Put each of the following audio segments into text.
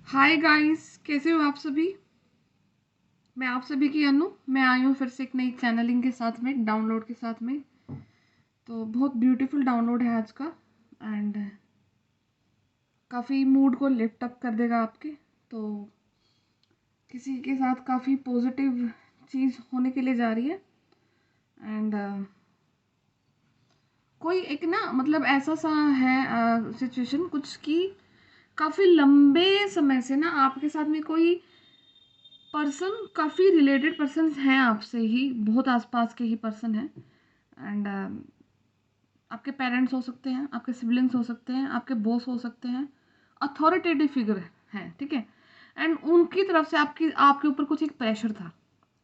Hi guys, कैसे हो आप सभी। मैं आप सभी की अनु। मैं आई हूँ फिर से एक नई चैनलिंग के साथ में, डाउनलोड के साथ में। तो बहुत ब्यूटीफुल डाउनलोड है आज का। एंड काफ़ी मूड को लिफ्ट अप कर देगा आपके। तो किसी के साथ काफ़ी पॉजिटिव चीज़ होने के लिए जा रही है। एंड कोई एक ना मतलब ऐसा सा है सिचुएशन कुछ कि काफ़ी लंबे समय से ना आपके साथ में कोई पर्सन, काफ़ी रिलेटेड पर्सन हैं आपसे ही, बहुत आसपास के ही पर्सन हैं। एंड आपके पेरेंट्स हो सकते हैं, आपके सिबलिंग्स हो सकते हैं, आपके बॉस हो सकते हैं, अथॉरिटेटिव फिगर हैं, ठीक है। एंड उनकी तरफ से आपके ऊपर कुछ एक प्रेशर था,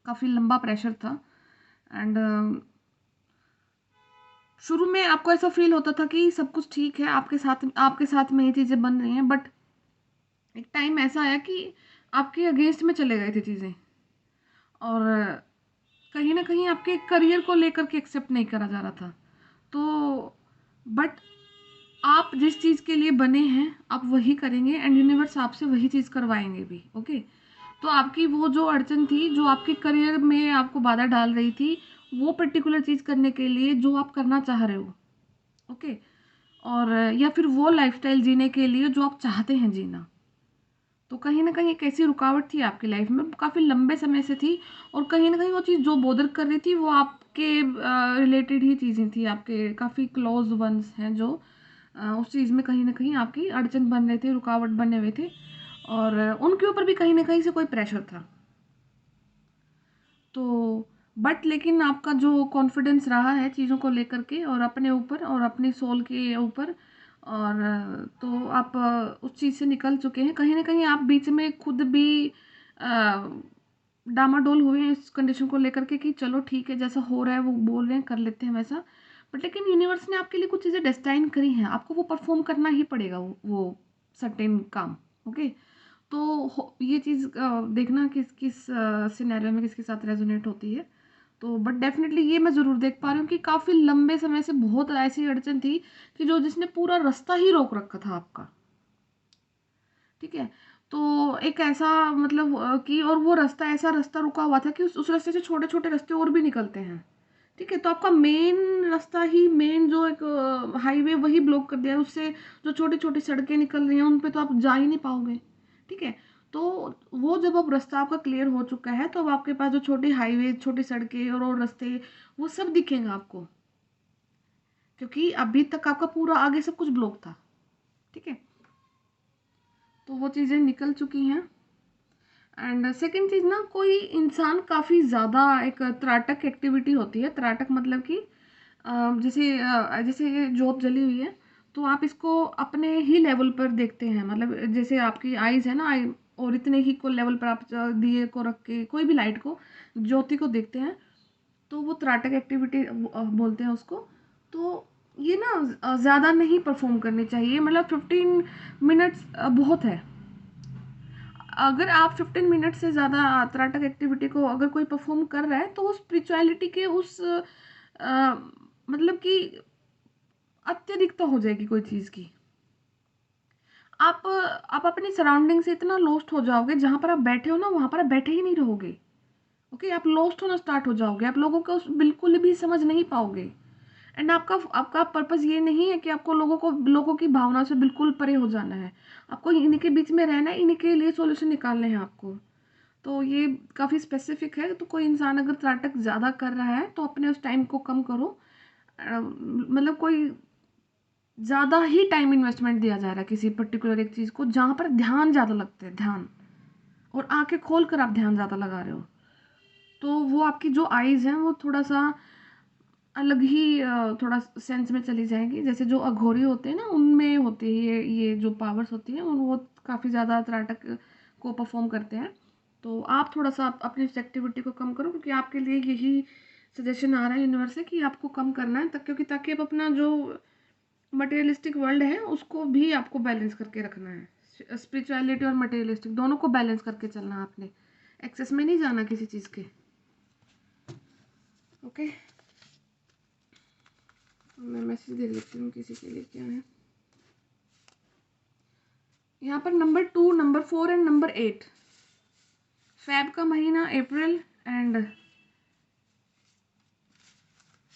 काफ़ी लंबा प्रेशर था। एंड शुरू में आपको ऐसा फील होता था कि सब कुछ ठीक है, आपके साथ में ये चीज़ें बन रही हैं। बट एक टाइम ऐसा आया कि आपके अगेंस्ट में चले गए थे चीज़ें। और कहीं ना कहीं आपके करियर को लेकर के एक्सेप्ट नहीं करा जा रहा था। तो बट आप जिस चीज़ के लिए बने हैं आप वही करेंगे, एंड यूनिवर्स आपसे वही चीज़ करवाएंगे भी। ओके। तो आपकी वो जो अड़चन थी, जो आपके करियर में आपको बाधा डाल रही थी, वो पर्टिकुलर चीज़ करने के लिए जो आप करना चाह रहे हो, ओके, और या फिर वो लाइफस्टाइल जीने के लिए जो आप चाहते हैं जीना, तो कहीं ना कहीं एक ऐसी रुकावट थी आपकी लाइफ में, काफ़ी लंबे समय से थी। और कहीं ना कहीं वो चीज़ जो बोदर कर रही थी वो आपके रिलेटेड ही चीज़ें थी, आपके काफ़ी क्लोज वंस हैं जो उस चीज़ में कहीं ना कहीं आपकी अड़चन बन रहे थे, रुकावट बने हुए थे। और उनके ऊपर भी कहीं ना कहीं से कोई प्रेशर था। तो बट लेकिन आपका जो कॉन्फिडेंस रहा है चीज़ों को लेकर के, और अपने ऊपर और अपनी सोल के ऊपर, और तो आप उस चीज़ से निकल चुके हैं। कहीं ना कहीं आप बीच में खुद भी अ, डामाडोल हुए हैं इस कंडीशन को लेकर के कि चलो ठीक है, जैसा हो रहा है वो बोल रहे हैं कर लेते हैं वैसा। बट लेकिन यूनिवर्स ने आपके लिए कुछ चीज़ें डेस्टाइन करी हैं, आपको वो परफॉर्म करना ही पड़ेगा, वो सर्टेन काम। ओके। तो ये चीज़ देखना किस किस सिनेरियो में किसके साथ रेजोनेट होती है। तो बट डेफिनेटली ये मैं ज़रूर देख पा रही हूँ कि काफ़ी लंबे समय से बहुत ऐसी अड़चन थी कि जिसने पूरा रास्ता ही रोक रखा था आपका, ठीक है। तो एक ऐसा मतलब कि और वो रास्ता, ऐसा रास्ता रुका हुआ था कि उस रास्ते से छोटे छोटे रास्ते और भी निकलते हैं, ठीक है। तो आपका मेन रास्ता ही, मेन जो एक हाईवे, वही ब्लॉक कर दिया है। उससे जो छोटी छोटी सड़कें निकल रही हैं उन पे तो आप जा ही नहीं पाओगे, ठीक है। तो वो जब अब रास्ता आपका क्लियर हो चुका है, तो अब आपके पास जो छोटी हाईवे, छोटी सड़कें और रास्ते, वो सब दिखेंगे आपको, क्योंकि अभी तक आपका पूरा आगे सब कुछ ब्लॉक था, ठीक है। तो वो चीज़ें निकल चुकी हैं। एंड सेकेंड चीज़ ना, कोई इंसान काफ़ी ज़्यादा एक त्राटक एक्टिविटी होती है। त्राटक मतलब कि जैसे ये जोत जली हुई है, तो आप इसको अपने ही लेवल पर देखते हैं। मतलब जैसे आपकी आईज है ना, आई, और इतने ही को लेवल पर आप दिए को रख के कोई भी लाइट को, ज्योति को देखते हैं, तो वो त्राटक एक्टिविटी बोलते हैं उसको। तो ये ना ज़्यादा नहीं परफॉर्म करनी चाहिए। मतलब 15 मिनट्स बहुत है। अगर आप 15 मिनट से ज़्यादा त्राटक एक्टिविटी को अगर कोई परफॉर्म कर रहा है, तो वो स्पिरिचुअलिटी के उस मतलब कि अत्यधिकता हो जाएगी कोई चीज़ की। आप अपनी सराउंडिंग से इतना लॉस्ट हो जाओगे, जहाँ पर आप बैठे हो ना वहाँ पर आप बैठे ही नहीं रहोगे। ओके, आप लॉस्ट होना स्टार्ट हो जाओगे, आप लोगों को बिल्कुल भी समझ नहीं पाओगे। एंड आपका आपका पर्पस ये नहीं है कि आपको लोगों की भावना से बिल्कुल परे हो जाना है। आपको इन्हीं के बीच में रहना है, इन्हीं के लिए सॉल्यूशन निकालने हैं आपको। तो ये काफ़ी स्पेसिफिक है। तो कोई इंसान अगर त्राटक ज़्यादा कर रहा है, तो अपने उस टाइम को कम करो। मतलब कोई ज़्यादा ही टाइम इन्वेस्टमेंट दिया जा रहा है किसी पर्टिकुलर एक चीज़ को, जहाँ पर ध्यान ज़्यादा लगता है, ध्यान, और आंखें खोल कर आप ध्यान ज़्यादा लगा रहे हो, तो वो आपकी जो आईज़ हैं वो थोड़ा सा अलग ही थोड़ा सेंस में चली जाएगी। जैसे जो अघोरी होते हैं ना, उनमें होती है ये जो पावर्स होती हैं, वो काफ़ी ज़्यादा त्राटक को परफॉर्म करते हैं। तो आप थोड़ा सा अपनी इस एक्टिविटी को कम करो, क्योंकि आपके लिए यही सजेशन आ रहा है यूनिवर्स से कि आपको कम करना है, तक क्योंकि ताकि आप अपना जो मटेरियलिस्टिक वर्ल्ड है उसको भी आपको बैलेंस करके रखना है। स्पिरिचुअलिटी और मटेरियलिस्टिक दोनों को बैलेंस करके चलना है आपने, एक्सेस में नहीं जाना किसी चीज़ के। ओके, मैं मैसेज देख लेती हूँ किसी के लिए क्या है। यहाँ पर number 2, number 4 and number 8, Feb का महीना, अप्रैल एंड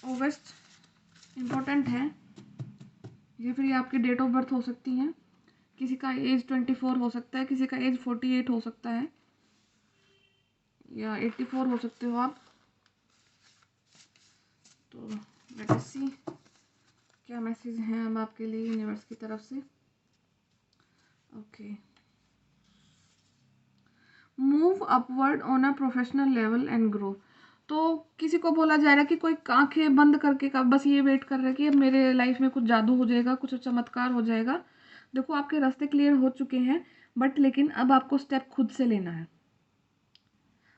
अगस्त इम्पोर्टेंट है, या फिर ये आपकी डेट ऑफ बर्थ हो सकती है। किसी का एज 24 हो सकता है, किसी का एज 48 हो सकता है, या 84 हो सकते हो आप। तो लेट अस सी क्या मैसेज हैं अब आपके लिए यूनिवर्स की तरफ से। Okay, move upward on a professional level and grow. तो किसी को बोला जा रहा है कि कोई आंखें बंद करके का बस ये वेट कर रहा है कि अब मेरे लाइफ में कुछ जादू हो जाएगा, कुछ चमत्कार हो जाएगा। देखो आपके रास्ते क्लियर हो चुके हैं, बट लेकिन अब आपको स्टेप खुद से लेना है।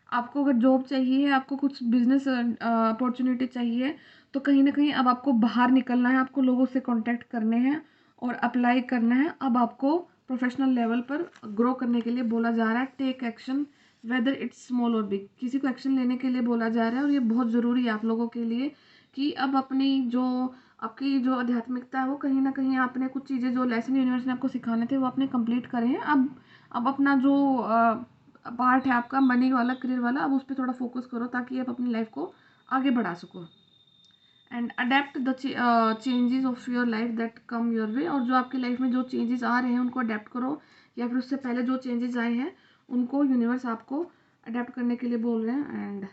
आपको अगर जॉब चाहिए, आपको कुछ बिजनेस अपॉर्चुनिटी चाहिए, तो कहीं ना कहीं अब आपको बाहर निकलना है, आपको लोगों से कांटेक्ट करने हैं और अप्लाई करना है। अब आपको प्रोफेशनल लेवल पर ग्रो करने के लिए बोला जा रहा है, take action whether it's small or big. किसी को एक्शन लेने के लिए बोला जा रहा है, और ये बहुत ज़रूरी है आप लोगों के लिए कि अब अपनी जो आपकी जो आध्यात्मिकता है, वो कहीं ना कहीं आपने कुछ चीज़ें जो लेसन यूनिवर्स ने आपको सिखाने थे वो आपने कंप्लीट करे हैं। अब अपना जो पार्ट है आपका मनी वाला, करियर वाला, अब उस पर थोड़ा फोकस करो ताकि आप अपनी लाइफ को आगे बढ़ा सको। And adapt the changes of your life that come your way. और जो आपकी लाइफ में जो चेंजेस आ रहे हैं उनको अडेप्ट करो, या फिर उससे पहले जो चेंजेस आए हैं उनको यूनिवर्स आपको अडेप्ट करने के लिए बोल रहे हैं। एंड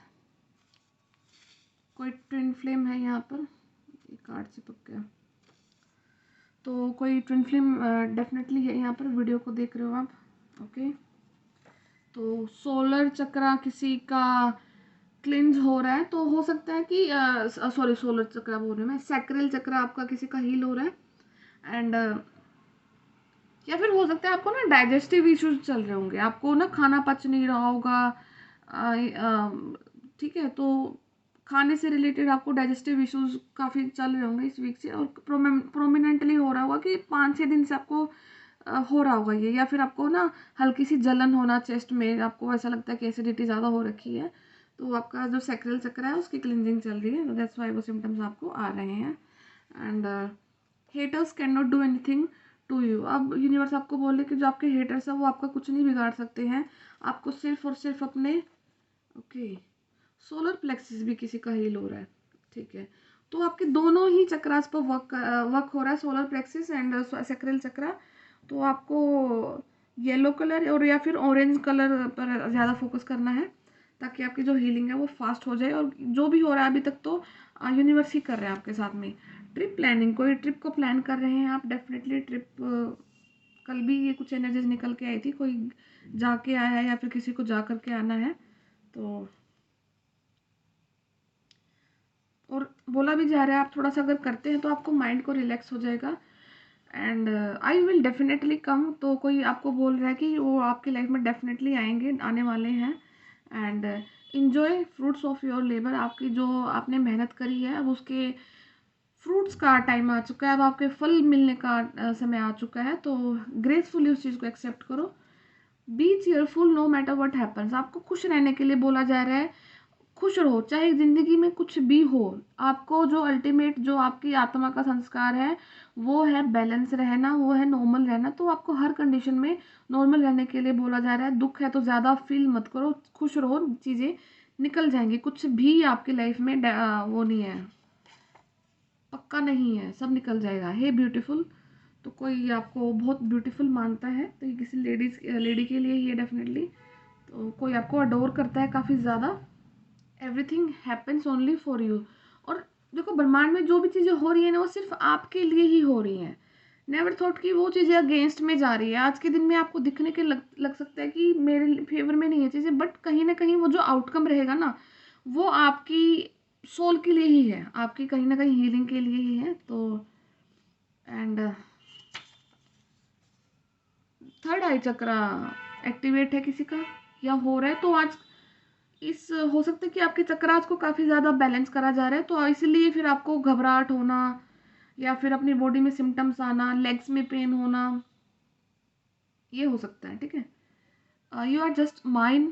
कोई ट्विन फ्लेम है यहाँ पर, ये कार्ड चिपक गया, तो कोई ट्विन फ्लेम डेफिनेटली है यहाँ पर, वीडियो को देख रहे हो आप। ओके, तो सोलर चक्रा किसी का क्लिंज हो रहा है, तो हो सकता है कि सॉरी सोलर चक्रा बोल रही हूँ मैं, सैक्रल चक्रा आपका किसी का हील हो रहा है। एंड या फिर हो सकता है आपको ना डाइजेस्टिव इश्यूज चल रहे होंगे, आपको ना खाना पच नहीं रहा होगा। ठीक है, तो खाने से रिलेटेड आपको डाइजेस्टिव इश्यूज काफ़ी चल रहे होंगे इस वीक से, और प्रोमिनेंटली हो रहा होगा कि 5-6 दिन से आपको हो रहा होगा ये, या फिर आपको ना हल्की सी जलन होना चेस्ट में, आपको ऐसा लगता है कि एसिडिटी ज़्यादा हो रखी है, तो आपका जो सैक्रल चक्र है उसकी क्लिनजिंग चल रही है, तो दैट्स वाई वो सिम्टम्स आपको आ रहे हैं। And haters can not do anything to you. अब यूनिवर्स आपको बोले कि जो आपके हेटर्स हैं वो आपका कुछ नहीं बिगाड़ सकते हैं, आपको सिर्फ और सिर्फ अपने ओके सोलर प्लेक्सिस भी किसी का हील हो रहा है। ठीक है, तो आपके दोनों ही चक्रास पर वर्क हो रहा है, सोलर प्लेक्सिस एंड सैक्रल चक्रा। तो आपको येलो कलर और या फिर ऑरेंज कलर पर ज़्यादा फोकस करना है ताकि आपकी जो हीलिंग है वो फास्ट हो जाए। और जो भी हो रहा है अभी तक तो यूनिवर्स ही कर रहे हैं आपके साथ में। ट्रिप प्लानिंग, कोई ट्रिप को प्लान कर रहे हैं आप, डेफिनेटली ट्रिप, कल भी ये कुछ एनर्जीज निकल के आई थी, कोई जाके आया है या फिर किसी को जा करके आना है। तो और बोला भी जा रहा है आप थोड़ा सा अगर करते हैं तो आपको माइंड को रिलैक्स हो जाएगा। And I will definitely come, तो कोई आपको बोल रहा है कि वो आपकी लाइफ में डेफिनेटली आएंगे, आने वाले हैं। And enjoy fruits of your labour. आपकी जो आपने मेहनत करी है अब उसके फ्रूट्स का टाइम आ चुका है, अब आपके फल मिलने का समय आ चुका है, तो ग्रेसफुली उस चीज़ को एक्सेप्ट करो। Be cheerful no matter what happens. आपको खुश रहने के लिए बोला जा रहा है, खुश रहो चाहे ज़िंदगी में कुछ भी हो। आपको जो अल्टीमेट जो आपकी आत्मा का संस्कार है वो है बैलेंस रहना, वो है नॉर्मल रहना। तो आपको हर कंडीशन में नॉर्मल रहने के लिए बोला जा रहा है। दुख है तो ज़्यादा फील मत करो, खुश रहो, चीज़ें निकल जाएंगी, कुछ भी आपकी लाइफ में वो नहीं है, पक्का नहीं है, सब निकल जाएगा। हे ब्यूटीफुल, तो कोई आपको बहुत ब्यूटीफुल मानता है तो ये किसी लेडी के लिए ही है डेफिनेटली। तो कोई आपको अडोर करता है काफ़ी ज़्यादा। Everything happens only for you. और देखो ब्रह्मांड में जो भी चीज़ें हो रही है ना वो सिर्फ आपके लिए ही हो रही हैं। नेवर थॉट कि वो चीज़ें अगेंस्ट में जा रही है। आज के दिन में आपको दिखने के लग सकता है कि मेरे फेवर में नहीं है चीज़ें, बट कहीं ना कहीं वो जो आउटकम रहेगा ना वो आपकी सोल के लिए ही है, आपकी कहीं ना कहीं हीलिंग के लिए ही है। तो and third I chakra activate है किसी का या हो रहा है, तो आज इस हो सकता है कि आपके चक्रास को काफ़ी ज़्यादा बैलेंस करा जा रहा है, तो इसलिए फिर आपको घबराहट होना या फिर अपनी बॉडी में सिम्टम्स आना, लेग्स में पेन होना, ये हो सकता है। ठीक है, you are just mine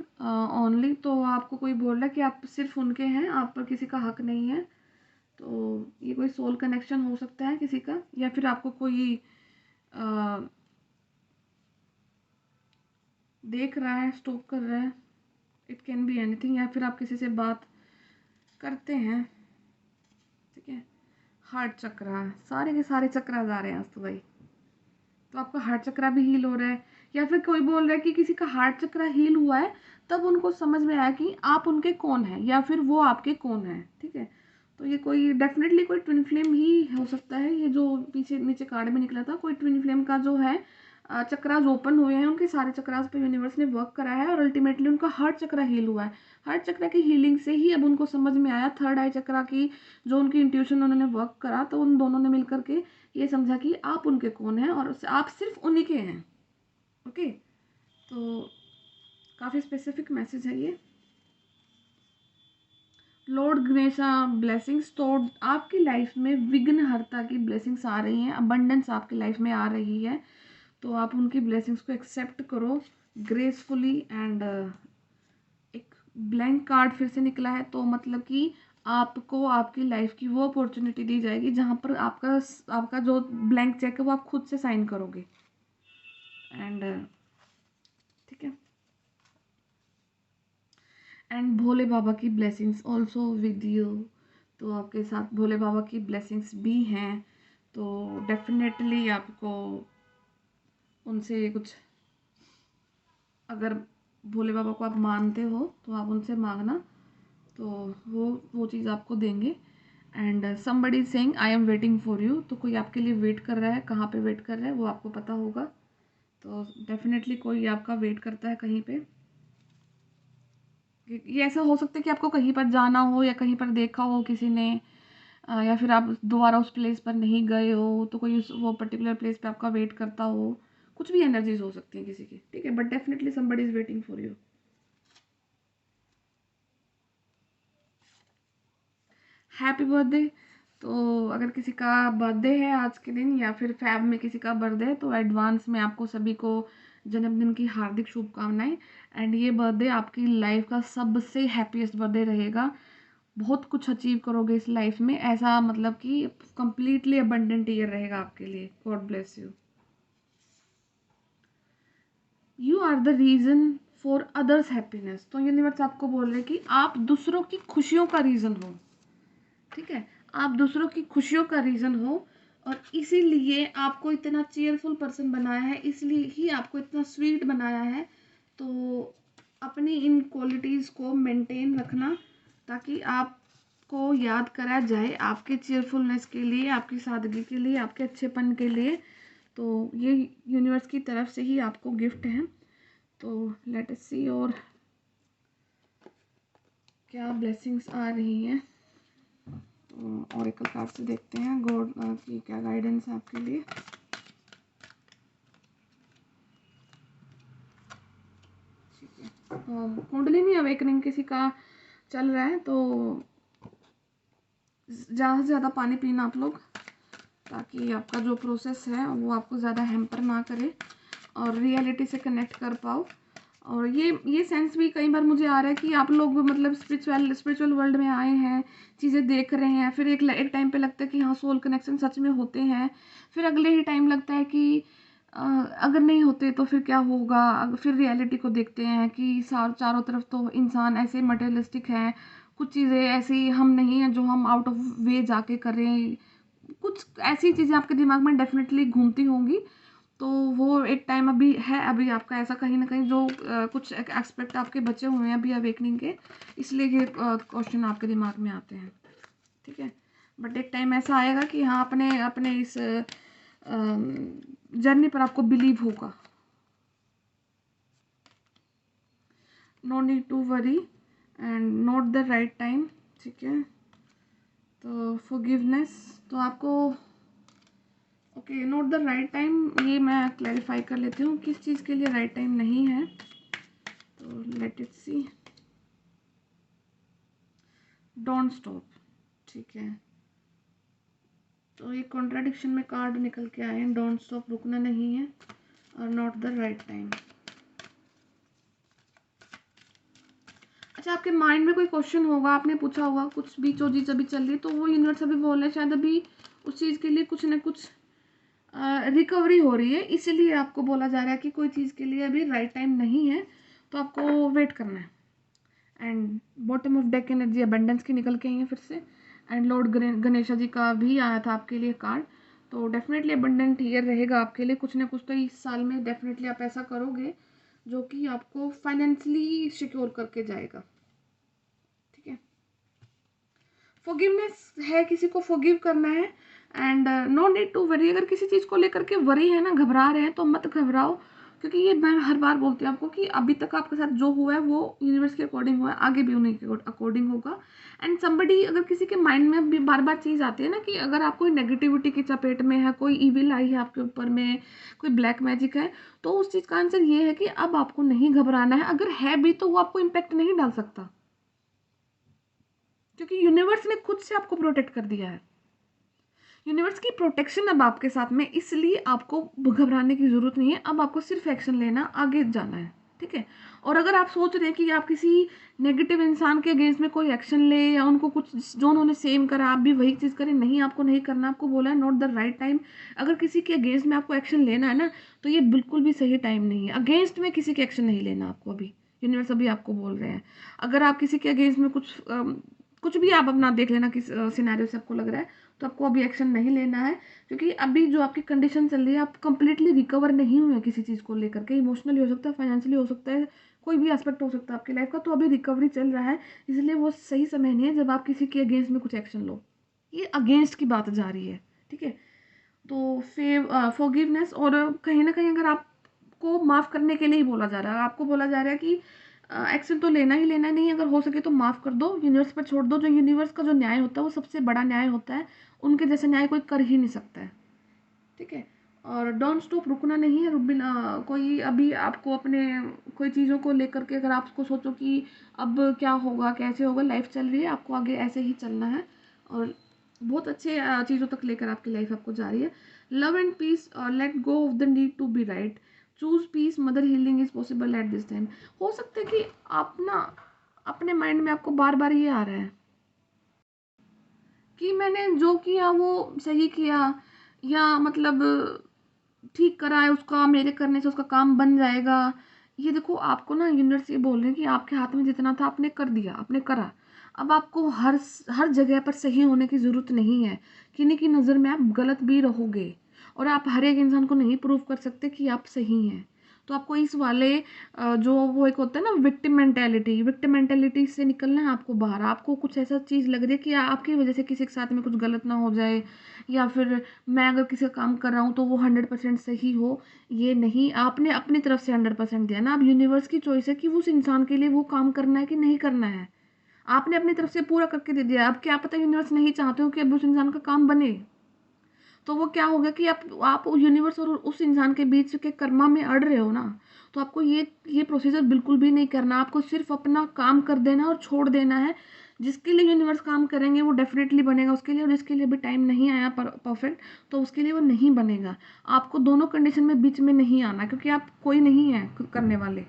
only. तो आपको कोई बोल रहा है कि आप सिर्फ उनके हैं, आप पर किसी का हक नहीं है। तो ये कोई सोल कनेक्शन हो सकता है किसी का, या फिर आपको कोई देख रहा है, स्टॉक कर रहा है, इट कैन बी एनीथिंग, या फिर आप किसी से बात करते हैं, ठीक है। हार्ट चक्रा, सारे के सारे चक्रा जा रहे हैं आज तो भाई। तो आपका हार्ट चक्रा भी हील हो रहा है, या फिर कोई बोल रहा है कि किसी का हार्ट चक्रा हील हुआ है, तब उनको समझ में आया कि आप उनके कौन हैं या फिर वो आपके कौन हैं, ठीक है। तो ये कोई डेफिनेटली कोई ट्विन फ्लेम ही हो सकता है। ये जो पीछे नीचे कार्ड में निकला था, कोई ट्विन फ्लेम का जो है चक्रास ओपन हुए हैं, उनके सारे चक्रास पे यूनिवर्स ने वर्क करा है और अल्टीमेटली उनका हार्ट चक्रा हील हुआ है। हार्ट चक्रा की हीलिंग से ही अब उनको समझ में आया, थर्ड आई चक्रा की जो उनकी इंट्यूशन उन्होंने वर्क करा, तो उन दोनों ने मिलकर के ये समझा कि आप उनके कौन हैं और आप सिर्फ उन्हीं के हैं। ओके, तो काफ़ी स्पेसिफिक मैसेज है ये। लॉर्ड गणेशा ब्लेसिंग्स, तो आपकी लाइफ में विघ्नहर्ता की ब्लेसिंग्स आ रही हैं, अबंडेंस आपकी लाइफ में आ रही है, तो आप उनकी ब्लेसिंग्स को एक्सेप्ट करो ग्रेसफुली। एंड एक ब्लैंक कार्ड फिर से निकला है, तो मतलब कि आपको आपकी लाइफ की वो अपॉर्चुनिटी दी जाएगी जहाँ पर आपका जो ब्लैंक चेक है वो आप खुद से साइन करोगे। एंड ठीक है, एंड भोले बाबा की ब्लेसिंग्स ऑल्सो विद यू, तो आपके साथ भोले बाबा की ब्लेसिंग्स भी हैं। तो डेफिनेटली आपको उनसे कुछ, अगर भोले बाबा को आप मानते हो तो आप उनसे मांगना, तो वो चीज़ आपको देंगे। And somebody saying I am waiting for you, तो कोई आपके लिए वेट कर रहा है, कहाँ पे वेट कर रहा है वो आपको पता होगा। तो डेफिनेटली कोई आपका वेट करता है कहीं पे। ये ऐसा हो सकता है कि आपको कहीं पर जाना हो या कहीं पर देखा हो किसी ने, या फिर आप दोबारा उस प्लेस पर नहीं गए हो, तो कोई उस वो पर्टिकुलर प्लेस पे आपका वेट करता हो। कुछ भी एनर्जीज हो सकती हैं किसी की, ठीक है, but definitely somebody is waiting for you. Happy birthday. तो अगर किसी का बर्थडे है आज के दिन या फिर फैब में किसी का बर्थडे है, तो एडवांस में आपको सभी को जन्मदिन की हार्दिक शुभकामनाएं। एंड ये बर्थडे आपकी लाइफ का सबसे हैप्पीएस्ट बर्थडे रहेगा। बहुत कुछ अचीव करोगे इस लाइफ में, ऐसा मतलब कि कंप्लीटली अबंडेंट ईयर रहेगा आपके लिए। God bless you. You are the reason for others happiness, तो यूनिवर्स आपको बोल रहे हैं कि आप दूसरों की खुशियों का रीज़न हो, ठीक है। आप दूसरों की खुशियों का रीज़न हो, और इसीलिए आपको इतना चीयरफुल पर्सन बनाया है, इसलिए ही आपको इतना स्वीट बनाया है। तो अपनी इन क्वालिटीज़ को मेंटेन रखना, ताकि आपको याद करा जाए आपके चीयरफुलनेस के लिए, आपकी सादगी के लिए, आपके अच्छेपन के लिए। तो ये यूनिवर्स की तरफ से ही आपको गिफ्ट है। तो लेट अस सी और क्या ब्लेसिंग्स आ रही हैं। ऑरेकल कार्ड से देखते हैं गॉड की क्या गाइडेंस है आपके लिए। ठीक है, कुंडलिनी अवेकनिंग किसी का चल रहा है, तो ज़्यादा से ज़्यादा पानी पीना आप लोग, ताकि आपका जो प्रोसेस है वो आपको ज़्यादा हैम्पर ना करे और रियलिटी से कनेक्ट कर पाओ। और ये सेंस भी कई बार मुझे आ रहा है कि आप लोग मतलब स्पिरिचुअल वर्ल्ड में आए हैं, चीज़ें देख रहे हैं, फिर एक टाइम पे लगता है कि हाँ सोल कनेक्शन सच में होते हैं, फिर अगले ही टाइम लगता है कि अगर नहीं होते तो फिर क्या होगा। फिर रियलिटी को देखते हैं कि चारों तरफ तो इंसान ऐसे मटेरियलिस्टिक हैं, कुछ चीज़ें ऐसी हम नहीं हैं जो हम आउट ऑफ वे जाके करें। कुछ ऐसी चीज़ें आपके दिमाग में डेफिनेटली घूमती होंगी। तो वो एक टाइम अभी है, अभी आपका ऐसा कहीं ना कहीं जो कुछ एस्पेक्ट आपके बचे हुए हैं अभी अवेकनिंग के, इसलिए ये क्वेश्चन आपके दिमाग में आते हैं, ठीक है। बट एक टाइम ऐसा आएगा कि हाँ अपने अपने इस जर्नी पर आपको बिलीव होगा। No need to worry and not the right time, ठीक है। तो फॉरगिवनेस, तो आपको okay not the right time, ये मैं क्लैरिफाई कर लेती हूँ किस चीज़ के लिए राइट टाइम नहीं है। तो let it see, don't stop, ठीक है। तो ये कॉन्ट्राडिक्शन में कार्ड निकल के आए हैं, डोंट स्टॉप, रुकना नहीं है, और नॉट द राइट टाइम। अच्छा, आपके माइंड में कोई क्वेश्चन होगा, आपने पूछा होगा कुछ भी जो चीज़ अभी चल रही है, तो वो यूनिवर्स अभी बोल रहे हैं शायद अभी उस चीज़ के लिए कुछ ना कुछ रिकवरी हो रही है, इसीलिए आपको बोला जा रहा है कि कोई चीज़ के लिए अभी राइट टाइम नहीं है, तो आपको वेट करना है। And bottom of deck energy abundance की निकल के आई है फिर से। एंड लॉर्ड गणेशा जी का भी आया था आपके लिए कार्ड, तो डेफिनेटली अबंडेंट ईयर रहेगा आपके लिए। कुछ ना कुछ तो इस साल में डेफिनेटली आप ऐसा करोगे जो कि आपको फाइनेंशियली सिक्योर करके जाएगा। ठीक है, फॉरगिवनेस है, किसी को फॉरगिव करना है। And no need to worry, अगर किसी चीज़ को लेकर के वरी है ना, घबरा रहे हैं, तो मत घबराओ, क्योंकि ये मैं हर बार बोलती हूँ आपको कि अभी तक आपके साथ जो हुआ है वो यूनिवर्स के अकॉर्डिंग हुआ है, आगे भी उन्हीं के अकॉर्डिंग होगा। एंड समबडी, अगर किसी के माइंड में भी बार बार चीज़ आती है ना कि अगर आप कोई नेगेटिविटी की चपेट में है, कोई इविल आई है आपके ऊपर में, कोई ब्लैक मैजिक है, तो उस चीज़ का आंसर ये है कि अब आपको नहीं घबराना है। अगर है भी तो वो आपको इम्पैक्ट नहीं डाल सकता, क्योंकि यूनिवर्स ने खुद से आपको प्रोटेक्ट कर दिया है। यूनिवर्स की प्रोटेक्शन अब आपके साथ में, इसलिए आपको घबराने की जरूरत नहीं है। अब आपको सिर्फ एक्शन लेना, आगे जाना है। ठीक है, और अगर आप सोच रहे हैं कि आप किसी नेगेटिव इंसान के अगेंस्ट में कोई एक्शन ले, या उनको कुछ जो उन्होंने सेम करा आप भी वही चीज़ करें, नहीं, आपको नहीं करना। आपको बोला है नॉट द राइट टाइम। अगर किसी के अगेंस्ट में आपको एक्शन लेना है ना, तो ये बिल्कुल भी सही टाइम नहीं है। अगेंस्ट में किसी के एक्शन नहीं लेना आपको अभी, यूनिवर्स अभी आपको बोल रहे हैं। अगर आप किसी के अगेंस्ट में कुछ भी आप अपना देख लेना किस सिनेरियो से आपको लग रहा है, तो आपको अभी एक्शन नहीं लेना है। क्योंकि अभी जो आपकी कंडीशन चल रही है, आप कंप्लीटली रिकवर नहीं हुए किसी चीज़ को लेकर के। इमोशनली हो सकता है, फाइनेंशियली हो सकता है, कोई भी एस्पेक्ट हो सकता है आपकी लाइफ का, तो अभी रिकवरी चल रहा है। इसलिए वो सही समय नहीं है जब आप किसी के अगेंस्ट में कुछ एक्शन लो। ये अगेंस्ट की बात जा रही है। ठीक है, तो फॉरगिवनेस, और कहीं ना कहीं अगर आपको माफ़ करने के लिए ही बोला जा रहा है, आपको बोला जा रहा है कि एक्शन तो लेना ही लेना नहीं, अगर हो सके तो माफ़ कर दो, यूनिवर्स पर छोड़ दो। जो यूनिवर्स का जो न्याय होता है वो सबसे बड़ा न्याय होता है, उनके जैसे न्याय कोई कर ही नहीं सकता है। ठीक है, और डोंट स्टॉप, रुकना नहीं है। बिना कोई अभी आपको अपने कोई चीज़ों को लेकर के अगर आपको सोचो कि अब क्या होगा, कैसे होगा, लाइफ चल रही है, आपको आगे ऐसे ही चलना है, और बहुत अच्छे चीज़ों तक लेकर आपकी लाइफ आपको जा रही है। Love and peace, let go of the need to be right, choose peace, mother healing is possible at this time. हो सकता है कि आप ना अपने माइंड में आपको बार बार ये आ रहा है कि मैंने जो किया वो सही किया, या मतलब ठीक करा है उसका, मेरे करने से उसका काम बन जाएगा। ये देखो, आपको ना यूनिवर्स ये बोल रहे हैं कि आपके हाथ में जितना था आपने कर दिया, आपने करा। अब आपको हर हर जगह पर सही होने की ज़रूरत नहीं है। किन्हीं की नज़र में आप गलत भी रहोगे, और आप हर एक इंसान को नहीं प्रूव कर सकते कि आप सही हैं। तो आपको इस वाले जो वो एक होता है ना विक्टिम मेंटेलिटी से निकलना है आपको बाहर। आपको कुछ ऐसा चीज़ लग रही है कि आपकी वजह से किसी के साथ में कुछ गलत ना हो जाए, या फिर मैं अगर किसी का काम कर रहा हूँ तो वो 100% सही हो। ये नहीं, आपने अपनी तरफ से 100% दिया ना। अब यूनिवर्स की चॉइस है कि उस इंसान के लिए वो काम करना है कि नहीं करना है। आपने अपनी तरफ से पूरा करके दे दिया। अब क्या पता यूनिवर्स नहीं चाहते हो कि अब उस इंसान का काम बने, तो वो क्या होगा कि आप यूनिवर्स और उस इंसान के बीच के कर्मा में अड़ रहे हो ना। तो आपको ये प्रोसीजर बिल्कुल भी नहीं करना। आपको सिर्फ अपना काम कर देना और छोड़ देना है। जिसके लिए यूनिवर्स काम करेंगे वो डेफिनेटली बनेगा उसके लिए, और जिसके लिए भी टाइम नहीं आया परफेक्ट, तो उसके लिए वो नहीं बनेगा। आपको दोनों कंडीशन में बीच में नहीं आना, क्योंकि आप कोई नहीं है करने वाले,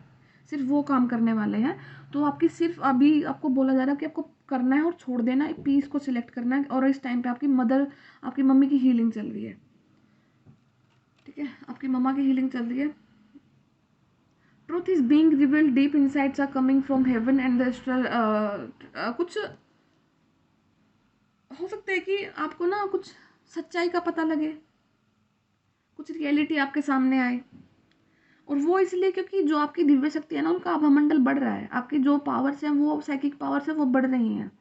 सिर्फ वो काम करने वाले हैं। तो आपकी सिर्फ अभी आपको बोला जा रहा है कि आपको करना है और छोड़ देना है, पीस को सिलेक्ट करना है। और इस टाइम पे आपकी मम्मी की हीलिंग चल रही है। ठीक है, आपकी मम्मा की हीलिंग चल रही है। Truth is being revealed, deep insights are coming from heaven and the astral. कुछ हो सकता है कि आपको ना कुछ सच्चाई का पता लगे, कुछ रियलिटी आपके सामने आए। और वो इसलिए क्योंकि जो आपकी दिव्य शक्ति है ना, उनका आभामंडल बढ़ रहा है। आपकी जो पावर्स हैं, वो साइकिक पावर्स है, वो बढ़ रही हैं।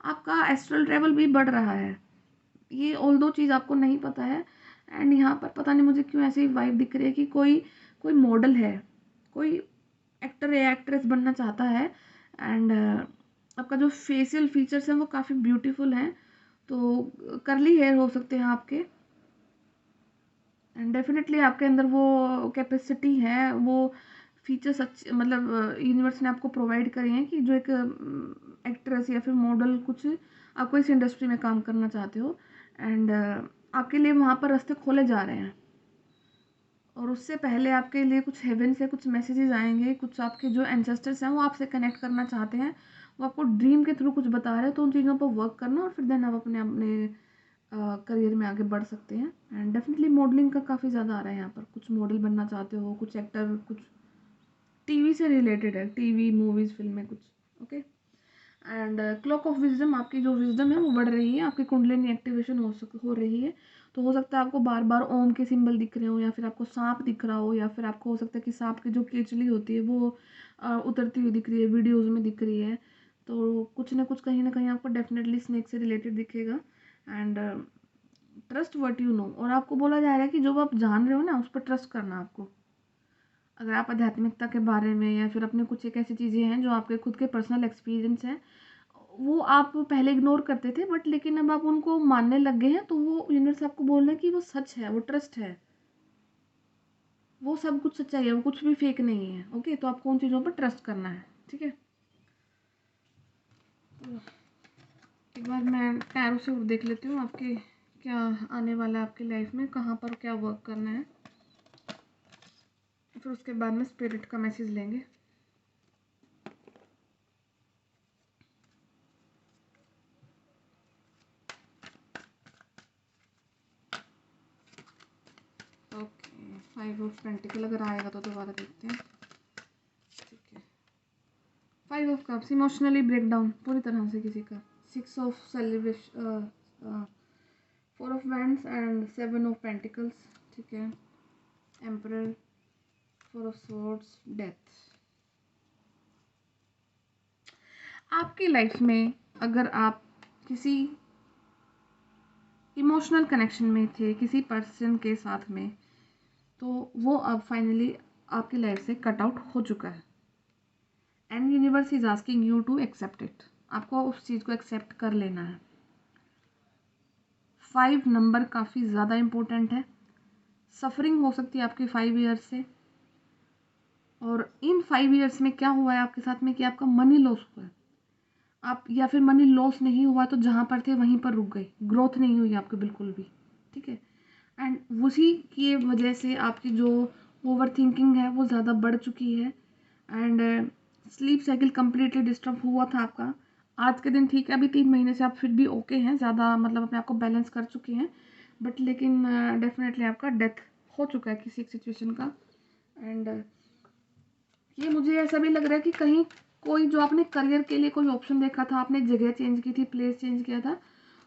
आपका एस्ट्रल ट्रेवल भी बढ़ रहा है। ये ऑल दो चीज़ आपको नहीं पता है। एंड यहाँ पर पता नहीं मुझे क्यों ऐसी वाइब दिख रही है कि कोई कोई मॉडल है, कोई एक्टर या एक्ट्रेस बनना चाहता है। एंड आपका जो फेशियल फीचर्स हैं वो काफ़ी ब्यूटीफुल हैं। तो करली हेयर हो सकते हैं आपके, एंड डेफिनेटली आपके अंदर वो कैपेसिटी है, वो फीचर्स अच्छे, मतलब यूनिवर्स ने आपको प्रोवाइड करे हैं कि जो एक एक्ट्रेस या फिर मॉडल, कुछ आपको इस इंडस्ट्री में काम करना चाहते हो। एंड आपके लिए वहाँ पर रास्ते खोले जा रहे हैं। और उससे पहले आपके लिए कुछ हेवन से कुछ मैसेजेस आएंगे, कुछ आपके जो एंसेस्टर्स हैं वो आपसे कनेक्ट करना चाहते हैं, वो आपको ड्रीम के थ्रू कुछ बता रहे हैं। तो उन चीज़ों पर वर्क करना, और फिर देन आप अपने अपने करियर में आगे बढ़ सकते हैं। एंड डेफिनेटली मॉडलिंग का काफ़ी ज़्यादा आ रहा है यहाँ पर, कुछ मॉडल बनना चाहते हो, कुछ एक्टर, कुछ टीवी से रिलेटेड है, टीवी मूवीज़ फिल्में कुछ। Okay. And clock of wisdom, आपकी जो विजडम है वो बढ़ रही है, आपकी कुंडलिनी एक्टिवेशन हो रही है। तो हो सकता है आपको बार बार ओम के सिंबल दिख रहे हो, या फिर आपको सांप दिख रहा हो, या फिर आपको हो सकता है कि सांप की जो केचली होती है वो उतरती हुई दिख रही है, वीडियोज़ में दिख रही है। तो कुछ ना कहीं आपको डेफिनेटली स्नेक से रिलेटेड दिखेगा। And trust what you know, और आपको बोला जा रहा है कि जो आप जान रहे हो ना उस पर ट्रस्ट करना आपको। अगर आप आध्यात्मिकता के बारे में, या फिर अपने कुछ एक ऐसी चीज़ें हैं जो आपके खुद के पर्सनल एक्सपीरियंस हैं, वो आप पहले इग्नोर करते थे, बट लेकिन अब आप उनको मानने लग गए हैं, तो वो यूनिवर्स आपको बोल रहे हैं कि वो सच है, वो ट्रस्ट है, वो सब कुछ सच्चाई है, वो कुछ भी फेक नहीं है। ओके, तो आपको उन चीज़ों पर ट्रस्ट करना है। ठीक है। एक बार मैं टैरो से देख लेती हूँ आपके क्या आने वाला है, आपकी लाइफ में कहाँ पर क्या वर्क करना है, फिर उसके बाद में स्पिरिट का मैसेज लेंगे। ओके, 5 ऑफ पेंटिकल अगर आएगा तो दोबारा देखते हैं। ठीक है, 5 of cups, emotionally break down पूरी तरह से किसी का। 6 of celebration, 4 of wands and 7 of pentacles. ठीक है, एम्परर, 4 ऑफ स्वॉर्ड्स, डेथ। आपकी लाइफ में अगर आप किसी इमोशनल कनेक्शन में थे किसी पर्सन के साथ में, तो वो अब फाइनली आपकी लाइफ से कट आउट हो चुका है। And universe is asking you to accept it, आपको उस चीज़ को एक्सेप्ट कर लेना है। 5 नंबर काफ़ी ज़्यादा इम्पोर्टेंट है। सफरिंग हो सकती है आपकी 5 ईयर्स से, और इन 5 ईयर्स में क्या हुआ है आपके साथ में कि आपका मनी लॉस हुआ है, आप, या फिर मनी लॉस नहीं हुआ तो जहाँ पर थे वहीं पर रुक गए, ग्रोथ नहीं हुई आपकी बिल्कुल भी। ठीक है। एंड उसी की वजह से आपकी जो ओवर थिंकिंग है वो ज़्यादा बढ़ चुकी है। And sleep cycle completely disturb हुआ था आपका। आज के दिन ठीक है, अभी 3 महीने से आप फिर भी ओके हैं, ज़्यादा मतलब अपने आप को बैलेंस कर चुके हैं, बट लेकिन डेफिनेटली आपका डेथ हो चुका है किसी एक सिचुएशन का। एंड ये मुझे ऐसा भी लग रहा है कि कहीं कोई जो आपने करियर के लिए कोई ऑप्शन देखा था, आपने जगह चेंज की थी, प्लेस चेंज किया था,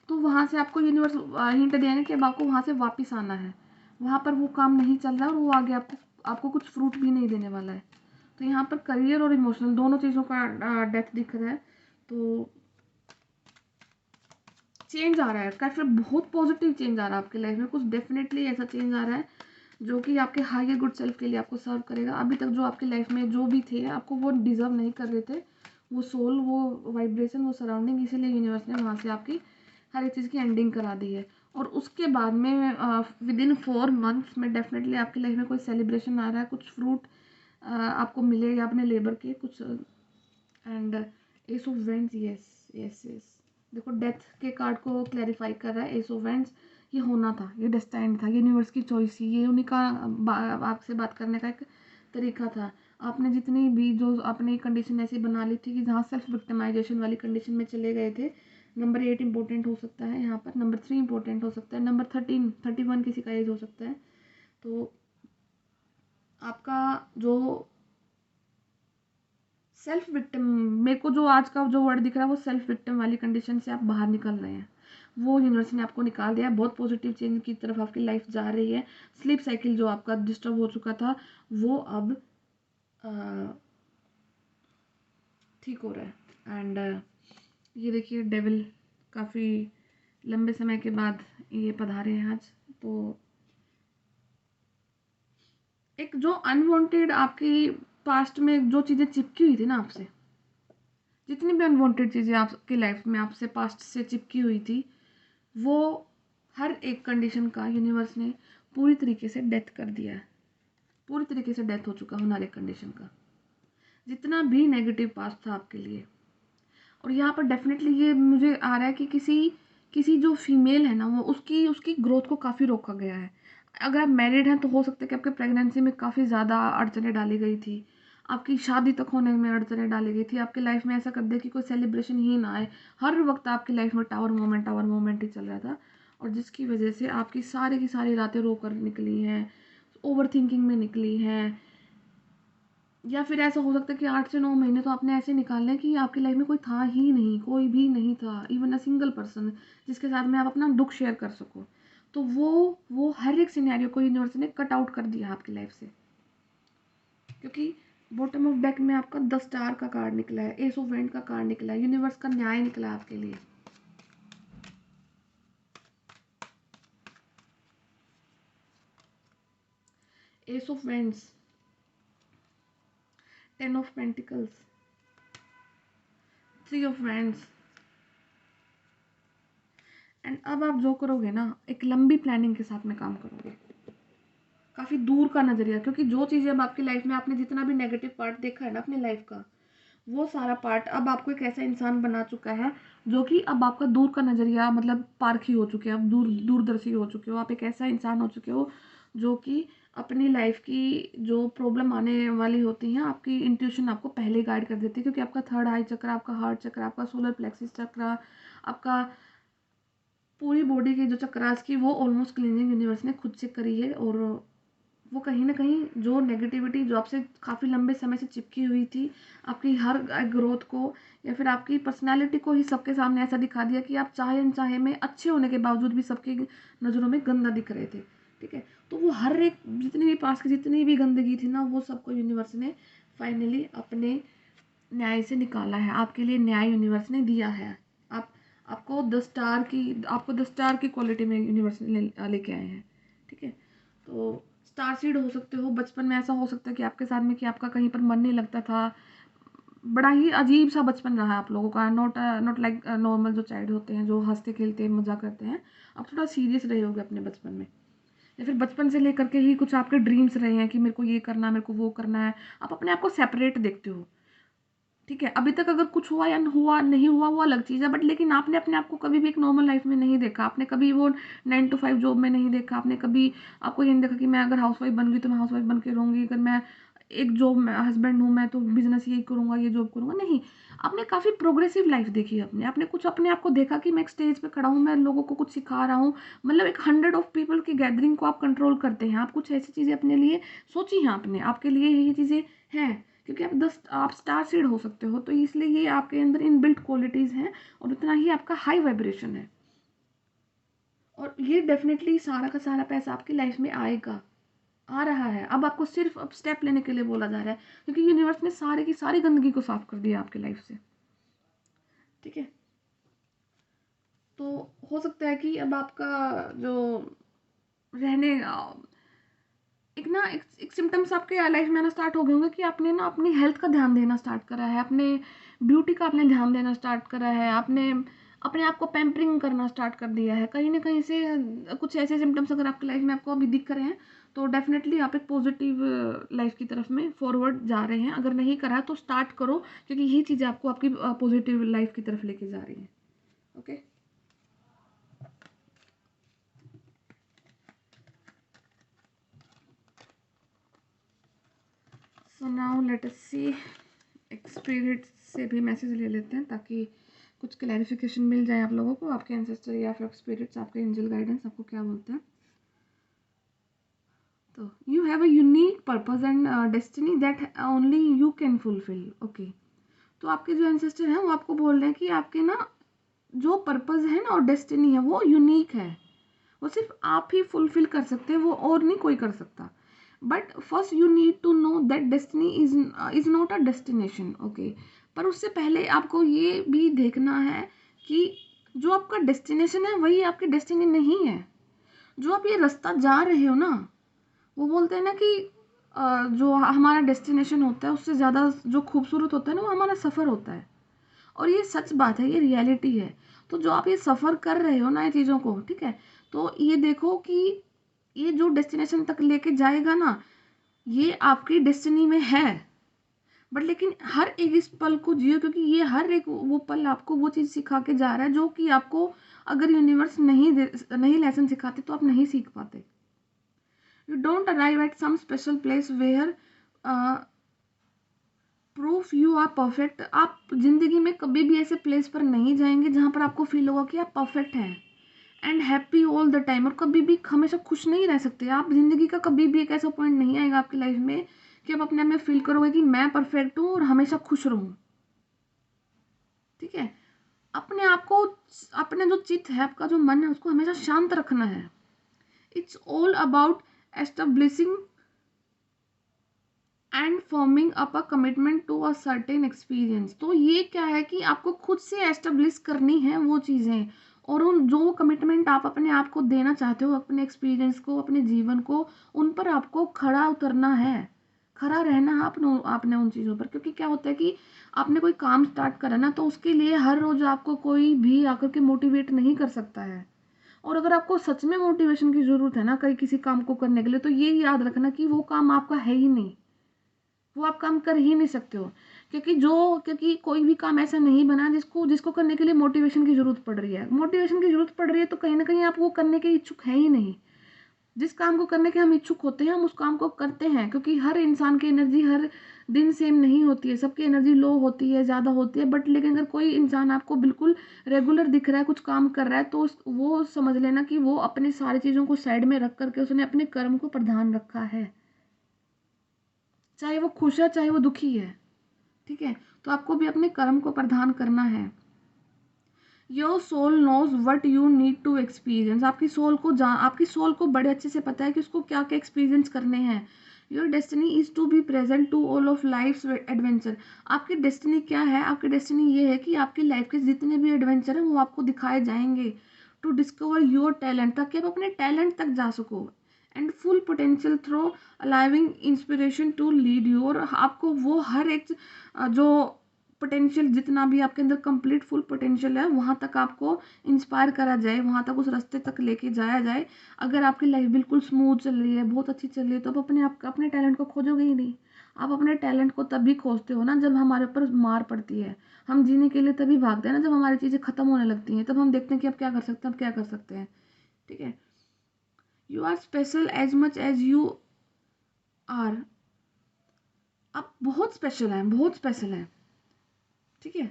तो वहाँ से आपको यूनिवर्स हिंट दिया है कि अब आपको वहाँ से वापस आना है। वहाँ पर वो काम नहीं चल रहा है, और वो आगे आपको आपको कुछ फ्रूट भी नहीं देने वाला है। तो यहाँ पर करियर और इमोशनल दोनों चीज़ों का डेथ दिख रहा है। तो चेंज आ रहा है, काफ़ी बहुत पॉजिटिव चेंज आ रहा है आपकी लाइफ में, कुछ डेफिनेटली ऐसा चेंज आ रहा है जो कि आपके हायर गुड सेल्फ के लिए आपको सर्व करेगा। अभी तक जो आपकी लाइफ में जो भी थे, आपको वो डिजर्व नहीं कर रहे थे, वो सोल, वो वाइब्रेशन, वो सराउंडिंग, इसीलिए यूनिवर्स ने वहाँ से आपकी हर एक चीज़ की एंडिंग करा दी है। और उसके बाद में विद इन 4 मंथ्स में डेफिनेटली आपकी लाइफ में कोई सेलिब्रेशन आ रहा है, कुछ फ्रूट आपको मिलेगा अपने लेबर के कुछ। And S of vends, yes yes yes, देखो डेथ के कार्ड को क्लैरिफाई कर रहा है। एस ऑफ वेंड्स, ये होना था, ये डेस्टाइन था, यूनिवर्स की चॉइस थी, ये उन्हीं का आपसे बात करने का एक तरीका था। आपने जितनी भी जो अपनी कंडीशन ऐसी बना ली थी कि जहाँ सेल्फ विक्टिमाइजेशन वाली कंडीशन में चले गए थे। नंबर 8 इंपॉर्टेंट हो सकता है यहाँ पर, नंबर 3 इंपॉर्टेंट हो सकता है, नंबर 13, 31 किसी का एज हो सकता है। तो आपका जो सेल्फ विक्टिम, मेरे को जो आज का जो वर्ड दिख रहा है वो सेल्फ विक्टिम वाली कंडीशन से आप बाहर निकल रहे हैं, वो यूनिवर्स ने आपको निकाल दिया है। बहुत पॉजिटिव चेंज की तरफ आपकी लाइफ जा रही है। स्लीप साइकिल जो आपका डिस्टर्ब हो चुका था वो अब ठीक हो रहा है। एंड ये देखिए डेविल काफ़ी लंबे समय के बाद ये पधारे हैं आज। तो एक जो अनवांटेड आपकी पास्ट में जो चीज़ें चिपकी हुई थी ना आपसे, जितनी भी अनवांटेड चीज़ें आपकी लाइफ में आपसे पास्ट से चिपकी हुई थी, वो हर एक कंडीशन का यूनिवर्स ने पूरी तरीके से डेथ कर दिया है। पूरी तरीके से डेथ हो चुका है हर एक कंडीशन का, जितना भी नेगेटिव पास्ट था आपके लिए। और यहाँ पर डेफिनेटली ये मुझे आ रहा है कि किसी किसी जो फीमेल है ना, वो उसकी उसकी ग्रोथ को काफ़ी रोका गया है। अगर आप मैरिड हैं तो हो सकता है कि आपके प्रेगनेंसी में काफ़ी ज़्यादा अड़चने डाली गई थी, आपकी शादी तक होने में अड़चने डाली गई थी, आपकी लाइफ में ऐसा कर दिया कि कोई सेलिब्रेशन ही ना आए, हर वक्त आपकी लाइफ में टावर मोमेंट ही चल रहा था। और जिसकी वजह से आपकी की सारी रातें रो कर निकली हैं, ओवर थिंकिंग में निकली हैं, या फिर ऐसा हो सकता है कि 8 से 9 महीने तो आपने ऐसे निकाले कि आपकी लाइफ में कोई था ही नहीं, कोई भी नहीं था, इवन अ सिंगल पर्सन जिसके साथ में आप अपना दुख शेयर कर सको। तो वो हर एक सिनेरियो को यूनिवर्स ने कट आउट कर दिया आपकी लाइफ से, क्योंकि बॉटम ऑफ डेक में आपका 10 स्टार का कार्ड निकला है, एस ऑफ वैंड का कार्ड निकला है, यूनिवर्स का न्याय निकला है आपके लिए। S of wands, 10 of pentacles, 3 of wands. And अब आप जो करोगे ना, एक लंबी प्लानिंग के साथ में काम करोगे, काफ़ी दूर का नज़रिया, क्योंकि जो चीज़ें अब आपकी लाइफ में आपने जितना भी नेगेटिव पार्ट देखा है ना अपनी लाइफ का, वो सारा पार्ट अब आपको एक ऐसा इंसान बना चुका है जो कि अब आपका दूर का नज़रिया मतलब पारखी हो चुके हैं, अब दूरदर्शी हो चुके हो, आप एक ऐसा इंसान हो चुके हो जो कि अपनी लाइफ की जो प्रॉब्लम आने वाली होती हैं, आपकी इंट्यूशन आपको पहले गाइड कर देती है, क्योंकि आपका थर्ड आई चक्र, आपका हार्ट चक्र, आपका सोलर प्लेक्सिस चक्र, आपका पूरी बॉडी के जो चक्रास की वो ऑलमोस्ट क्लीनिंग यूनिवर्स ने खुद से करी है। और वो कहीं ना कहीं जो नेगेटिविटी जो आपसे काफ़ी लंबे समय से चिपकी हुई थी, आपकी हर ग्रोथ को या फिर आपकी पर्सनालिटी को ही सबके सामने ऐसा दिखा दिया कि आप चाहे अनचाहे में अच्छे होने के बावजूद भी सबकी नज़रों में गंदा दिख रहे थे। ठीक है, तो वो हर एक जितनी भी पास की जितनी भी गंदगी थी ना, वो सबको यूनिवर्स ने फाइनली अपने न्याय से निकाला है, आपके लिए न्याय यूनिवर्स ने दिया है। आप आपको 10 स्टार की क्वालिटी में यूनिवर्स लेके आए हैं। ठीक है, तो स्टार सीड हो सकते हो, बचपन में ऐसा हो सकता है कि आपके साथ में कि आपका कहीं पर मन नहीं लगता था, बड़ा ही अजीब सा बचपन रहा है आप लोगों का, नॉट लाइक नॉर्मल जो चाइल्ड होते हैं जो हंसते खेलते हैं मजा करते हैं। आप थोड़ा सीरियस रहे होगे अपने बचपन में, या फिर बचपन से लेकर के ही कुछ आपके ड्रीम्स रहे हैं कि मेरे को ये करना है, मेरे को वो करना है, आप अपने आप को सेपरेट देखते हो। ठीक है, अभी तक अगर कुछ हुआ या हुआ नहीं हुआ वो अलग चीज़ है, बट लेकिन आपने अपने आप को कभी भी एक नॉर्मल लाइफ में नहीं देखा, आपने कभी वो 9 to 5 जॉब में नहीं देखा, आपने कभी आपको ये नहीं देखा कि मैं अगर हाउसवाइफ बन गई तो मैं हाउसवाइफ बन के रहूँगी, अगर मैं एक जॉब में हस्बैंड हूँ मैं तो बिजनेस यही करूँगा, ये जॉब करूँगा, नहीं। आपने काफ़ी प्रोग्रेसिव लाइफ देखी है आपने कुछ अपने आप को देखा कि मैं एक स्टेज पे खड़ा हूँ, मैं लोगों को कुछ सिखा रहा हूँ, मतलब एक 100 ऑफ पीपल की गैदरिंग को आप कंट्रोल करते हैं, आप कुछ ऐसी चीज़ें अपने लिए सोची हैं आपने, आपके लिए ये चीज़ें हैं, क्योंकि आप स्टार सीड हो सकते हो, तो इसलिए ये आपके अंदर इनबिल्ट क्वालिटीज़ हैं और उतना ही आपका हाई वाइब्रेशन है। और ये डेफिनेटली सारा का सारा पैसा आपकी लाइफ में आएगा, आ रहा है। अब आपको सिर्फ अब स्टेप लेने के लिए बोला जा रहा है, क्योंकि यूनिवर्स ने सारे की सारी गंदगी को साफ कर दिया आपकी लाइफ से। ठीक है, तो हो सकता है कि अब आपका जो रहने एक सिम्टम्स आपके लाइफ में आना स्टार्ट हो गए होंगे कि आपने ना अपनी हेल्थ का ध्यान देना स्टार्ट करा है, अपने ब्यूटी का आपने ध्यान देना स्टार्ट करा है, आपने अपने आप को पैम्परिंग करना स्टार्ट कर दिया है। कहीं ना कहीं से कुछ ऐसे सिम्टम्स अगर आपकी लाइफ में आपको अभी दिख रहे हैं, तो डेफिनेटली आप एक पॉजिटिव लाइफ की तरफ में फॉरवर्ड जा रहे हैं। अगर नहीं करा तो स्टार्ट करो, क्योंकि यही चीज़ें आपको आपकी पॉजिटिव लाइफ की तरफ लेके जा रही हैं। Okay, so now let us see, एक स्पिरिट से भी मैसेज ले लेते हैं ताकि कुछ क्लैरिफिकेशन मिल जाए आप लोगों को, आपके एंसेस्टर या फिर स्पिरिट्स, आपके एंजल गाइडेंस आपको क्या बोलते हैं। तो you have a unique purpose and destiny that only you can fulfil. Okay, तो आपके जो एंसेस्टर हैं वो आपको बोल रहे हैं कि आपके ना जो पर्पस है ना और डेस्टिनी है वो यूनिक है, वो सिर्फ आप ही फुलफिल कर सकते हैं, वो और नहीं कोई कर सकता। But first you need to know that destiny is not a destination. Okay, पर उससे पहले आपको ये भी देखना है कि जो आपका डेस्टिनेशन है वही आपकी डेस्टिनी नहीं है। जो आप ये रास्ता जा रहे हो ना, वो बोलते हैं ना कि जो हमारा डेस्टिनेशन होता है उससे ज़्यादा जो खूबसूरत होता है ना वो हमारा सफ़र होता है। और ये सच बात है, ये रियलिटी है। तो जो आप ये सफ़र कर रहे हो ना ये चीज़ों को, ठीक है, तो ये देखो कि ये जो डेस्टिनेशन तक लेके जाएगा ना, ये आपकी डेस्टिनी में है। बट लेकिन हर एक इस पल को जियो, क्योंकि ये हर एक वो पल आपको वो चीज़ सिखा के जा रहा है जो कि आपको अगर यूनिवर्स नहीं लेसन सिखाते तो आप नहीं सीख पाते। You don't arrive at some special place where proof you are perfect. आप जिंदगी में कभी भी ऐसे प्लेस पर नहीं जाएंगे जहाँ पर आपको फील होगा कि आप परफेक्ट हैं। And happy all the time, और कभी भी हमेशा खुश नहीं रह सकते आप। ज़िंदगी का कभी भी एक ऐसा पॉइंट नहीं आएगा आपकी लाइफ में कि आप अपने आप में फील करोगे कि मैं परफेक्ट हूँ और हमेशा खुश रहूँ। ठीक है, अपने आप को, अपने जो चित्त है, आपका जो मन है, उसको हमेशा शांत रखना है। It's all about establishing and forming up a commitment to a certain experience. तो ये क्या है कि आपको खुद से एस्टेब्लिश करनी है वो चीज़ें, और उन जो कमिटमेंट आप अपने आप को देना चाहते हो, अपने एक्सपीरियंस को, अपने जीवन को, उन पर आपको खड़ा उतरना है, खड़ा रहना है आपने उन चीज़ों पर। क्योंकि क्या होता है कि आपने कोई काम स्टार्ट करा ना, तो उसके लिए हर रोज़ आपको कोई भी आकर के मोटिवेट नहीं कर सकता है। और अगर आपको सच में मोटिवेशन की ज़रूरत है ना कहीं किसी काम को करने के लिए, तो ये याद रखना कि वो काम आपका है ही नहीं, वो आप काम कर ही नहीं सकते हो। क्योंकि कोई भी काम ऐसा नहीं बना जिसको करने के लिए मोटिवेशन की जरूरत पड़ रही है। मोटिवेशन की जरूरत पड़ रही है तो कहीं ना कहीं आप वो करने के इच्छुक है ही नहीं। जिस काम को करने के हम इच्छुक होते हैं, हम उस काम को करते हैं। क्योंकि हर इंसान की एनर्जी हर दिन सेम नहीं होती है, सबकी एनर्जी लो होती है, ज़्यादा होती है। बट लेकिन अगर कोई इंसान आपको बिल्कुल रेगुलर दिख रहा है, कुछ काम कर रहा है, तो वो समझ लेना कि वो अपनी सारी चीज़ों को साइड में रख करके उसने अपने कर्म को प्रधान रखा है, चाहे वो खुश है चाहे वो दुखी है। ठीक है, तो आपको भी अपने कर्म को प्रधान करना है। Your soul knows what you need to experience. आपकी सोल को बड़े अच्छे से पता है कि उसको क्या क्या एक्सपीरियंस करने हैं। Your destiny is to be present to all of life adventure. आपकी डेस्टिनी क्या है? आपकी डेस्टिनी ये है कि आपकी लाइफ के जितने भी एडवेंचर हैं वो आपको दिखाए जाएंगे। टू डिस्कवर योर टैलेंट, ताकि आप अपने टैलेंट तक जा सको। And full potential through a living inspiration to lead you. और आपको वो हर एक जो पोटेंशियल, जितना भी आपके अंदर कंप्लीट फुल पोटेंशियल है, वहाँ तक आपको इंस्पायर करा जाए, वहाँ तक उस रास्ते तक लेके जाया जाए। अगर आपकी लाइफ बिल्कुल स्मूथ चल रही है, बहुत अच्छी चल रही है, तो आप अपने टैलेंट को खोजोगे ही नहीं। आप अपने टैलेंट को तभी खोजते हो ना जब हमारे ऊपर मार पड़ती है। हम जीने के लिए तभी भागते हैं ना जब हमारी चीज़ें खत्म होने लगती हैं, तब हम देखते हैं कि अब क्या कर सकते हैं, अब क्या कर सकते हैं। ठीक है, you are special as much as you are. आप बहुत स्पेशल हैं, बहुत स्पेशल हैं। ठीक है,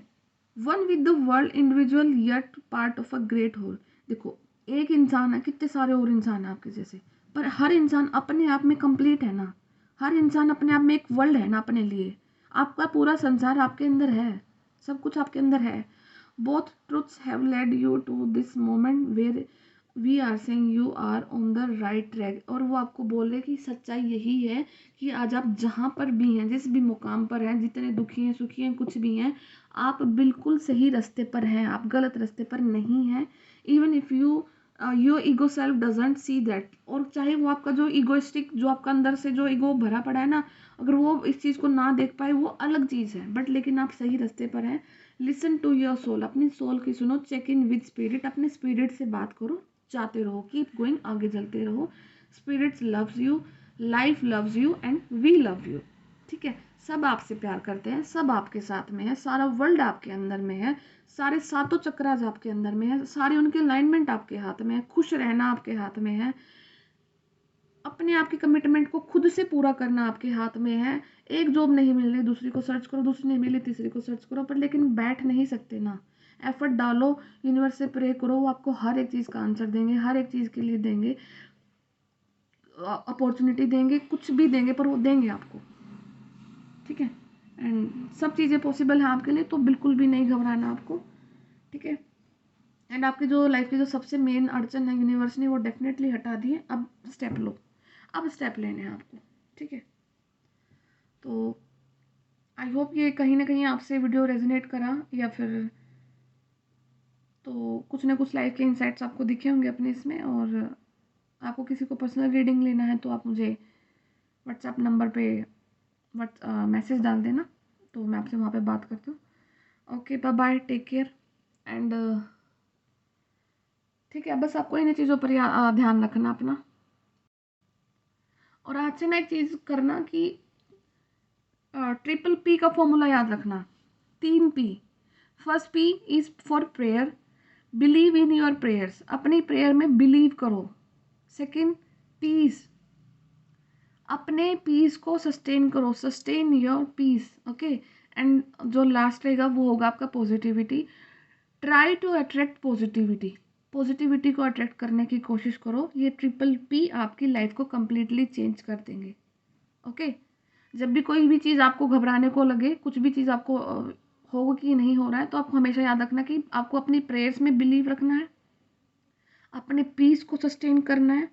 one with the world, individual yet part of a great whole. देखो, एक इंसान है, कितने सारे और इंसान है आपके जैसे, पर हर इंसान अपने आप में कंप्लीट है ना। हर इंसान अपने आप में एक वर्ल्ड है ना अपने लिए। आपका पूरा संसार आपके अंदर है, सब कुछ आपके अंदर है। Both truths have led you to this moment where we are saying you are on the right track. और वो आपको बोल रहे कि सच्चाई यही है कि आज आप जहाँ पर भी हैं, जिस भी मुकाम पर हैं, जितने दुखी हैं, सुखी हैं, कुछ भी हैं, आप बिल्कुल सही रास्ते पर हैं, आप गलत रास्ते पर नहीं हैं। Even if your ego self doesn't see that. और चाहे वो आपका जो ईगोइस्टिक, जो आपका अंदर से जो ईगो भरा पड़ा है ना, अगर वो इस चीज़ को ना देख पाए, वो अलग चीज़ है। बट लेकिन आप सही रास्ते पर हैं। लिसन टू योर सोल, अपनी सोल की सुनो। चेक इन विद स्पिरिट, अपने स्पिरिट से बात करो, जाते रहो, कीप गोइंग, आगे चलते रहो। Spirits loves you, life loves you and we love you. ठीक है, सब आपसे प्यार करते हैं, सब आपके साथ में है, सारा वर्ल्ड आपके अंदर में है, सारे सातों चक्रास आपके अंदर में है, सारे उनके अलाइनमेंट आपके हाथ में है, खुश रहना आपके हाथ में है, अपने आप के कमिटमेंट को खुद से पूरा करना आपके हाथ में है। एक जॉब नहीं मिल रही, दूसरी को सर्च करो, दूसरी नहीं मिली, तीसरी को सर्च करो, पर लेकिन बैठ नहीं सकते ना। एफर्ट डालो, यूनिवर्स से प्रे करो, वो आपको हर एक चीज़ का आंसर देंगे, हर एक चीज़ के लिए देंगे, अपॉर्चुनिटी देंगे, कुछ भी देंगे, पर वो देंगे आपको। ठीक है, एंड सब चीज़ें पॉसिबल हैं आपके लिए, तो बिल्कुल भी नहीं घबराना आपको। ठीक है, एंड आपकी जो लाइफ की जो सबसे मेन अड़चन है, यूनिवर्स ने वो डेफिनेटली हटा दी है। अब स्टेप लो, अब स्टेप लेने हैं आपको। ठीक है, तो आई होप ये कहीं ना कहीं आपसे वीडियो रेजोनेट करा, या फिर तो कुछ ना कुछ लाइफ के इंसाइट्स आपको दिखे होंगे अपने इसमें। और आपको किसी को पर्सनल रीडिंग लेना है तो आप मुझे व्हाट्सएप नंबर पे मैसेज डाल देना, तो मैं आपसे वहाँ पे बात करती हूँ। Okay, bye bye, take care and ठीक है, बस आपको इन चीज़ों पर ध्यान रखना अपना। और आज से ना एक चीज़ करना कि ट्रिपल पी का फॉर्मूला याद रखना। 3 P। First P is for prayer, believe in your prayers, अपनी प्रेयर में बिलीव करो। सेकंड, पीस, अपने पीस को सस्टेन करो, sustain your peace. Okay, and जो लास्ट रहेगा वो होगा आपका positivity. Try to attract positivity. Positivity को अट्रैक्ट करने की कोशिश करो। ये ट्रिपल पी आपकी लाइफ को कम्प्लीटली चेंज कर देंगे। ओके, जब भी कोई भी चीज़ आपको घबराने को लगे, कुछ भी चीज़ आपको होगा कि नहीं हो रहा है, तो आपको हमेशा याद रखना कि आपको अपनी प्रेयर्स में बिलीव रखना है, अपने पीस को सस्टेन करना है।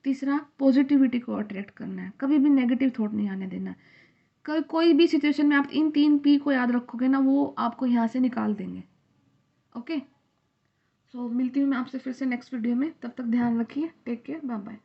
तीसरा, पॉजिटिविटी को अट्रैक्ट करना है, कभी भी नेगेटिव थॉट नहीं आने देना है। कोई भी सिचुएशन में आप इन 3 पी को याद रखोगे ना, वो आपको यहाँ से निकाल देंगे। ओके, सो मिलती हूँ मैं आपसे फिर से नेक्स्ट वीडियो में। तब तक ध्यान रखिए। Take care, bye bye.